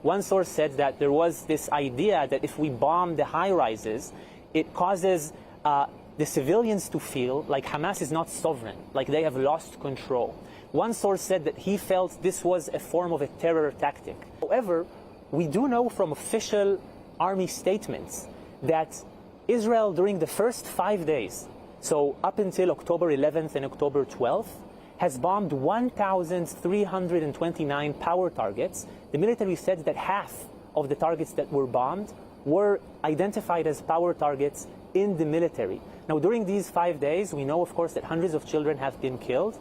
One source said that there was this idea that if we bomb the high-rises, it causes the civilians to feel like Hamas is not sovereign, like they have lost control. One source said that he felt this was a form of a terror tactic. However, we do know from official army statements that Israel, during the first 5 days, so up until October 11th and October 12th, has bombed 1,329 power targets. The military said that half of the targets that were bombed were identified as power targets in the military. Now, during these 5 days, we know, of course, that hundreds of children have been killed.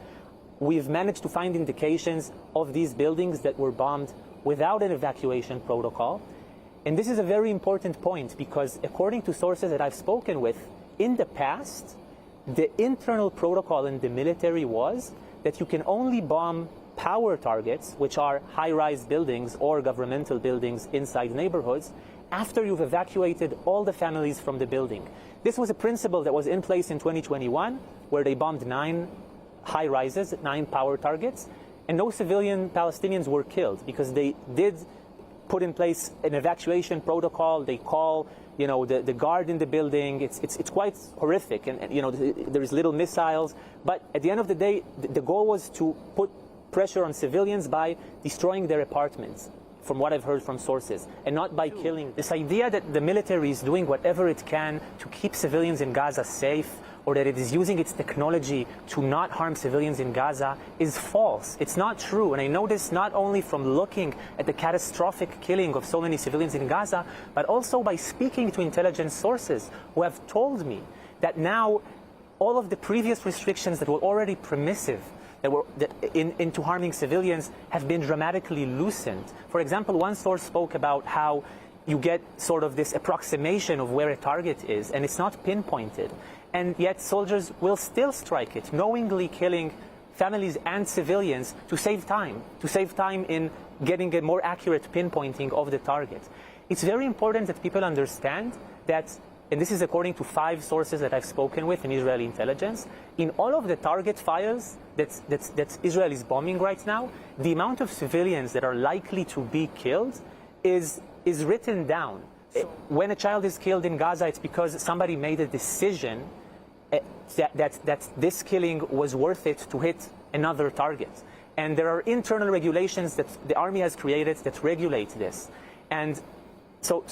We've managed to find indications of these buildings that were bombed without an evacuation protocol. And this is a very important point because, according to sources that I've spoken with, in the past, the internal protocol in the military was that you can only bomb power targets, which are high-rise buildings or governmental buildings inside neighborhoods, after you've evacuated all the families from the building. This was a principle that was in place in 2021, where they bombed 9 high-rises, 9 power targets, and no civilian Palestinians were killed because they did put in place an evacuation protocol. They call, the guard in the building. It's quite horrific, and there is little missiles. But at the end of the day, the goal was to put pressure on civilians by destroying their apartments, from what I've heard from sources, and not by killing. This idea that the military is doing whatever it can to keep civilians in Gaza safe, or that it is using its technology to not harm civilians in Gaza, is false. It's not true. And I know this not only from looking at the catastrophic killing of so many civilians in Gaza, but also by speaking to intelligence sources who have told me that now all of the previous restrictions that were already permissive into harming civilians have been dramatically loosened. For example, one source spoke about how you get sort of this approximation of where a target is, and it's not pinpointed. And yet soldiers will still strike it, knowingly killing families and civilians to save time in getting a more accurate pinpointing of the target. It's very important that people understand that, and this is according to 5 sources that I've spoken with in Israeli intelligence, in all of the target files that Israel is bombing right now, the amount of civilians that are likely to be killed is written down. When a child is killed in Gaza, it's because somebody made a decision that this killing was worth it to hit another target. And there are internal regulations that the army has created that regulate this. And so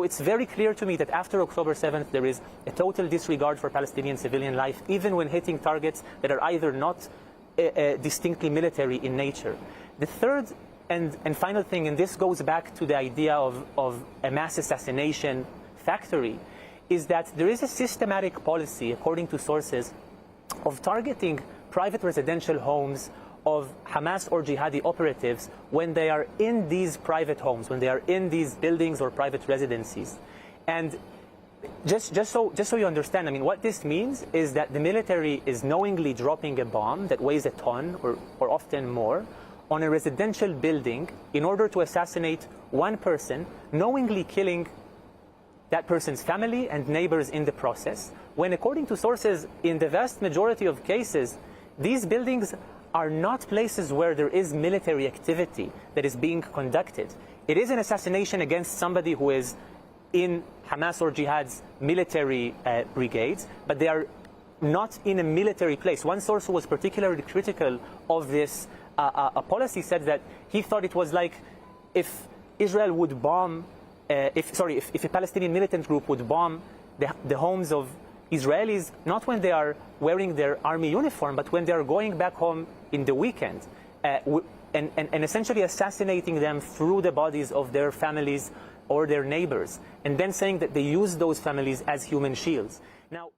it's very clear to me that after October 7th, there is a total disregard for Palestinian civilian life, even when hitting targets that are either not distinctly military in nature. The third and final thing, and this goes back to the idea of a mass assassination factory, is that there is a systematic policy, according to sources, of targeting private residential homes of Hamas or jihadi operatives when they are in these private homes, when they are in these buildings or private residencies. And just so you understand, I mean, what this means is that the military is knowingly dropping a bomb that weighs a ton or often more on a residential building in order to assassinate one person, knowingly killing that person's family and neighbors in the process, when, according to sources, in the vast majority of cases, these buildings are not places where there is military activity that is being conducted. It is an assassination against somebody who is in Hamas or Jihad's military brigades, but they are not in a military place. One source who was particularly critical of this policy said that he thought it was like if Israel would bomb, if a Palestinian militant group would bomb the homes of Israelis, not when they are wearing their army uniform, but when they are going back home in the weekend, and essentially assassinating them through the bodies of their families or their neighbors, and then saying that they use those families as human shields. Now,